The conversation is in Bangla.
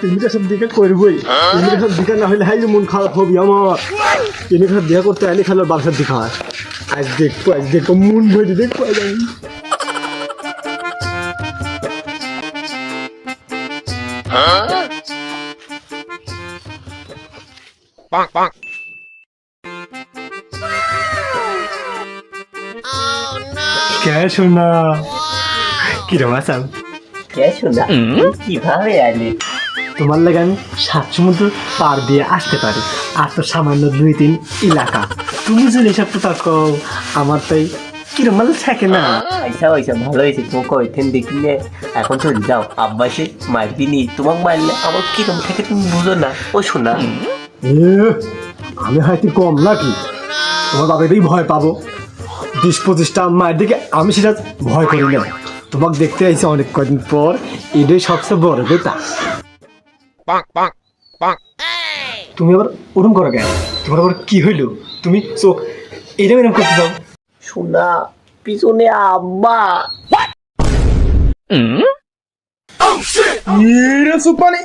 তুমি তো সব দিকে করবই, তুমি সব দিকে না হলে হাইলে মন খারাপ হবে আমার। তুমি সব দেখা করতে আইলে খেলার বাসার দিকে হয়। আজ দেখবো মন ভরে দেখবো কে শোনা কিরম আসাম কে শোনা কিভাবে আলি? তোমার লাগে আমি 7 সমুদ্র পার দিয়ে আসতে পারি, আর তো সামান্য 2-3 এলাকা। তুমি যদি এসব তো থাকো আমার তাই কিরম ভালো থাকে না। আইসা হয়েছে ভালো হয়েছে, তোমাকে ওইখান দেখিলে এখন চলে যাও। আব্বাসে মারবিনি, তোমাকে মারলে আমার কিরম থাকে তুমি বুঝো না। ও শোনা আমি হয়তো কম নাকি? তোমার বাবাকেই ভয় পাবো 20-25টা মায়ের দিকে, আমি সেটা ভয় করি না। তোমাকে দেখতে আইছি অনেক কদিন পর, এটাই সবচেয়ে বড় কথা। তুমি আবার ওরম করো কেন? তোমার আবার কি হইলো? তুমি চোখ এরম এরম করতে যাও। শোনা পিছনে আব্বা। সুপানি